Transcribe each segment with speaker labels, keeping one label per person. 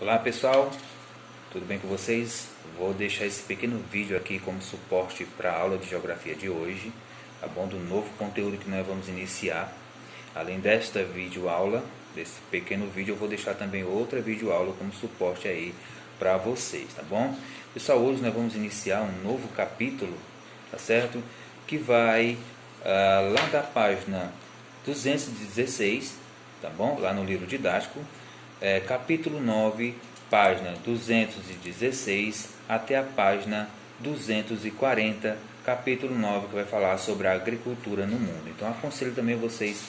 Speaker 1: Olá pessoal, tudo bem com vocês? Vou deixar esse pequeno vídeo aqui como suporte para a aula de geografia de hoje, tá bom? Do novo conteúdo que nós vamos iniciar. Além desta videoaula, desse pequeno vídeo, eu vou deixar também outra videoaula como suporte aí para vocês, tá bom? Pessoal, hoje nós vamos iniciar um novo capítulo, tá certo? Que vai lá da página 216, tá bom? Lá no livro didático, capítulo 9, página 216 até a página 240, capítulo 9, que vai falar sobre a agricultura no mundo. Então aconselho também vocês,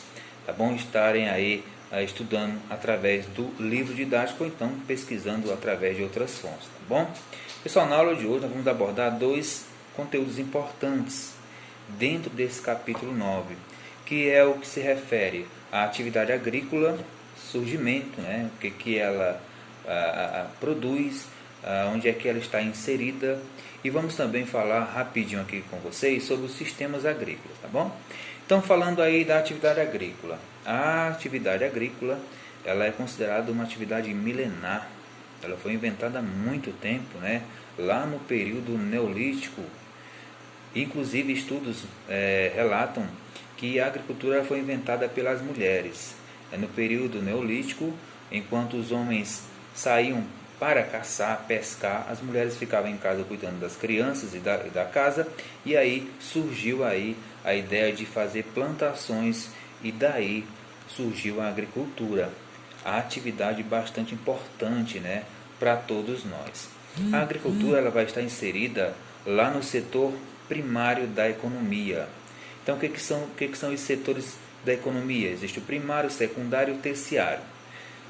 Speaker 1: tá bom, estarem aí estudando através do livro didático ou então pesquisando através de outras fontes, tá bom? Pessoal, na aula de hoje nós vamos abordar dois conteúdos importantes dentro desse capítulo 9, que é o que se refere à atividade agrícola, surgimento, né? O que ela produz, onde é que ela está inserida, e vamos também falar rapidinho aqui com vocês sobre os sistemas agrícolas, tá bom? Então, falando aí da atividade agrícola, a atividade agrícola ela é considerada uma atividade milenar. Ela foi inventada há muito tempo, né? Lá no período neolítico. Inclusive estudos relatam que a agricultura foi inventada pelas mulheres. No período neolítico, enquanto os homens saíam para caçar, pescar, as mulheres ficavam em casa cuidando das crianças e da casa, e aí surgiu aí a ideia de fazer plantações, e daí surgiu a agricultura, a atividade bastante importante, né, para todos nós. A agricultura ela vai estar inserida lá no setor primário da economia. Então, o que são os setores da economia? Existe o primário, o secundário e o terciário.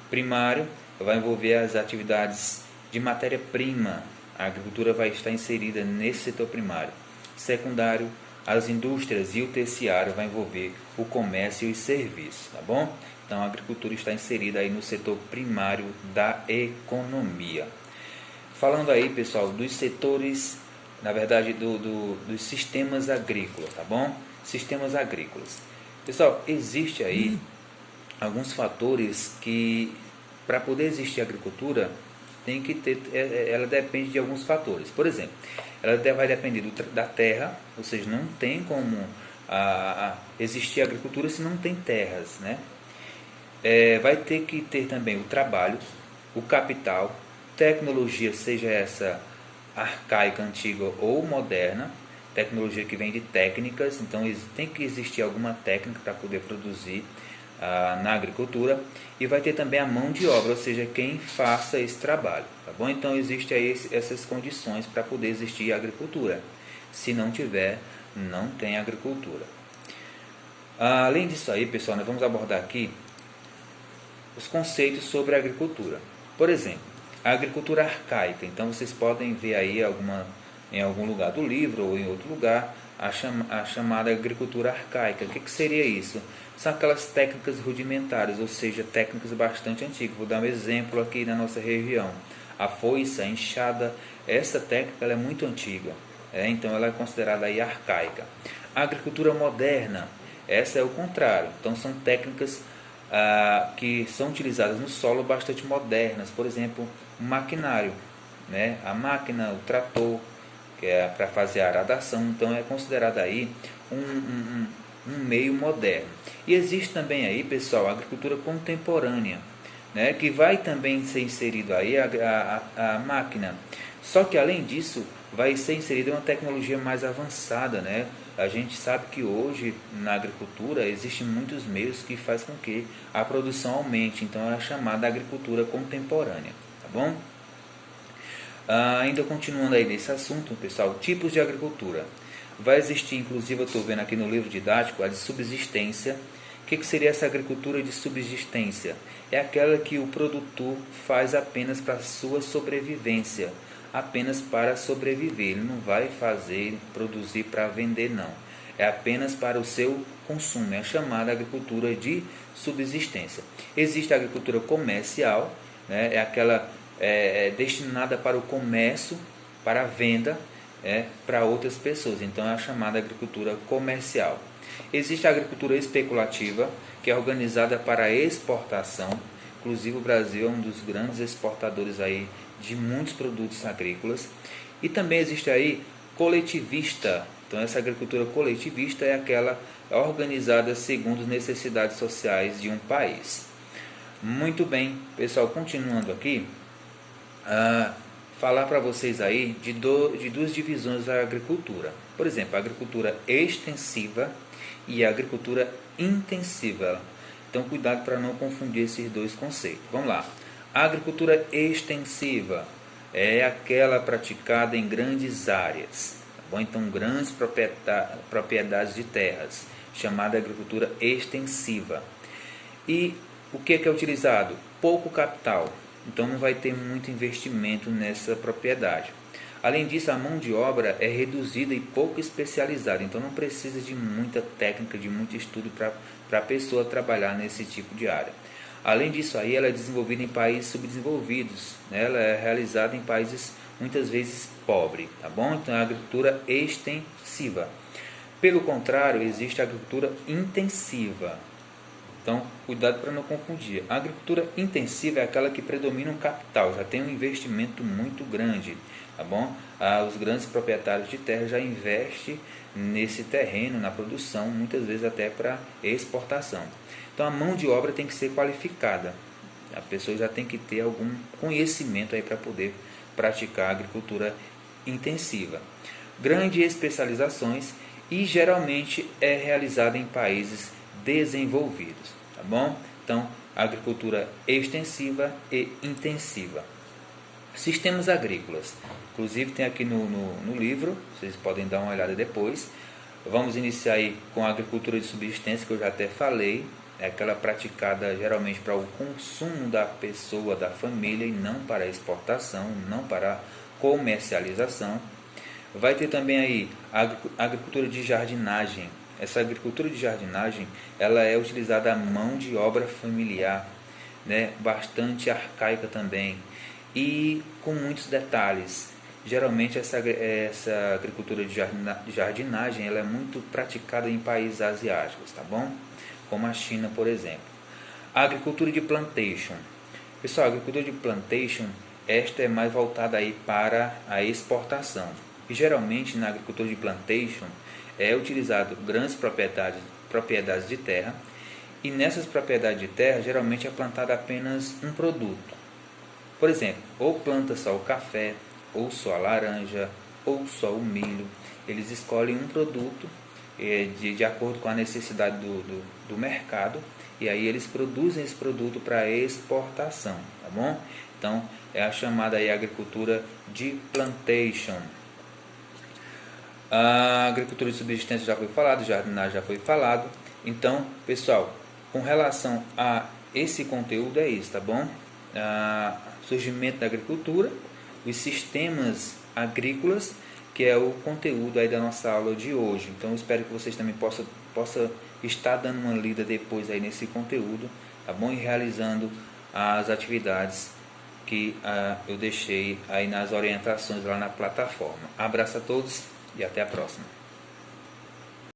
Speaker 1: Primário vai envolver as atividades de matéria-prima. A agricultura vai estar inserida nesse setor primário. Secundário, as indústrias, e o terciário vai envolver o comércio e os serviços, tá bom? Então, a agricultura está inserida aí no setor primário da economia. Falando aí, pessoal, dos setores, na verdade, dos sistemas agrícolas, tá bom? Sistemas agrícolas. Pessoal, existe aí alguns fatores que, para poder existir agricultura, tem que ter, ela depende de alguns fatores. Por exemplo, ela vai depender da terra, ou seja, não tem como existir agricultura se não tem terras, né? Vai ter que ter também o trabalho, o capital, tecnologia, seja essa arcaica, antiga ou moderna, tecnologia que vem de técnicas, então tem que existir alguma técnica para poder produzir na agricultura, e vai ter também a mão de obra, ou seja, quem faça esse trabalho, tá bom? Então existe aí essas condições para poder existir a agricultura. Se não tiver, não tem agricultura. Além disso aí, pessoal, nós vamos abordar aqui os conceitos sobre a agricultura. Por exemplo, a agricultura arcaica. Então vocês podem ver aí em algum lugar do livro ou em outro lugar a chamada agricultura arcaica. O que seria isso? São aquelas técnicas rudimentares, ou seja, técnicas bastante antigas. Vou dar um exemplo aqui na nossa região. A foice, a enxada, essa técnica ela é muito antiga, então ela é considerada aí arcaica. A agricultura moderna, essa é o contrário. Então são técnicas que são utilizadas no solo bastante modernas. Por exemplo, o maquinário, né? A máquina, o trator, que é para fazer a aradação, então é considerado aí um meio moderno. E existe também aí, pessoal, a agricultura contemporânea, né? Que vai também ser inserido aí a máquina. Só que além disso, vai ser inserida uma tecnologia mais avançada, né? A gente sabe que hoje na agricultura existem muitos meios que fazem com que a produção aumente, então é a chamada agricultura contemporânea, tá bom? Ainda continuando aí nesse assunto, pessoal, tipos de agricultura. Vai existir, inclusive eu estou vendo aqui no livro didático, a de subsistência. O que seria essa agricultura de subsistência? É aquela que o produtor faz apenas para sua sobrevivência, apenas para sobreviver. Ele não vai produzir para vender, não. É apenas para o seu consumo. É a chamada agricultura de subsistência. Existe a agricultura comercial, né? É aquela destinada para o comércio, para a venda, para outras pessoas. Então é a chamada agricultura comercial. Existe a agricultura especulativa, que é organizada para a exportação. Inclusive o Brasil é um dos grandes exportadores aí de muitos produtos agrícolas. E também existe aí coletivista. Então essa agricultura coletivista é aquela organizada segundo as necessidades sociais de um país. Muito bem, pessoal, continuando aqui, falar para vocês aí de duas divisões da agricultura. Por exemplo, a agricultura extensiva e a agricultura intensiva. Então cuidado para não confundir esses dois conceitos. Vamos lá. A agricultura extensiva é aquela praticada em grandes áreas, tá bom? Então grandes propriedades de terras, chamada agricultura extensiva. E o que é utilizado? Pouco capital, então não vai ter muito investimento nessa propriedade. Além disso, a mão de obra é reduzida e pouco especializada, então não precisa de muita técnica, de muito estudo para a pessoa trabalhar nesse tipo de área. Além disso, aí, ela é desenvolvida em países subdesenvolvidos, né? Ela é realizada em países muitas vezes pobres, tá bom? Então é a agricultura extensiva. Pelo contrário, existe a agricultura intensiva. Então, cuidado para não confundir. A agricultura intensiva é aquela que predomina o capital, já tem um investimento muito grande, tá bom? Os grandes proprietários de terra já investem nesse terreno, na produção, muitas vezes até para exportação. Então, a mão de obra tem que ser qualificada. A pessoa já tem que ter algum conhecimento aí para poder praticar a agricultura intensiva. Grandes especializações e geralmente é realizada em países desenvolvidos, tá bom? Então, agricultura extensiva e intensiva. Sistemas agrícolas, inclusive tem aqui no livro, vocês podem dar uma olhada depois. Vamos iniciar aí com a agricultura de subsistência, que eu já até falei, é aquela praticada geralmente para o consumo da pessoa, da família, e não para a exportação, não para a comercialização. Vai ter também aí a agricultura de jardinagem. Essa agricultura de jardinagem, ela é utilizada a mão de obra familiar, né? Bastante arcaica também e com muitos detalhes. Geralmente essa agricultura de jardinagem, ela é muito praticada em países asiáticos, tá bom? Como a China, por exemplo. A agricultura de plantation. Pessoal, a agricultura de plantation, esta é mais voltada aí para a exportação. E geralmente na agricultura de plantation é utilizado grandes propriedades de terra, e nessas propriedades de terra geralmente é plantado apenas um produto. Por exemplo, ou planta só o café, ou só a laranja, ou só o milho. Eles escolhem um produto de acordo com a necessidade do mercado, e aí eles produzem esse produto para exportação, tá bom? Então é a chamada aí agricultura de plantation. A agricultura de subsistência já foi falado, jardinagem já foi falado. Então, pessoal, com relação a esse conteúdo é isso, tá bom? Surgimento da agricultura, os sistemas agrícolas, que é o conteúdo aí da nossa aula de hoje. Então, eu espero que vocês também possam estar dando uma lida depois aí nesse conteúdo, tá bom? E realizando as atividades que eu deixei aí nas orientações lá na plataforma. Abraço a todos e até a próxima.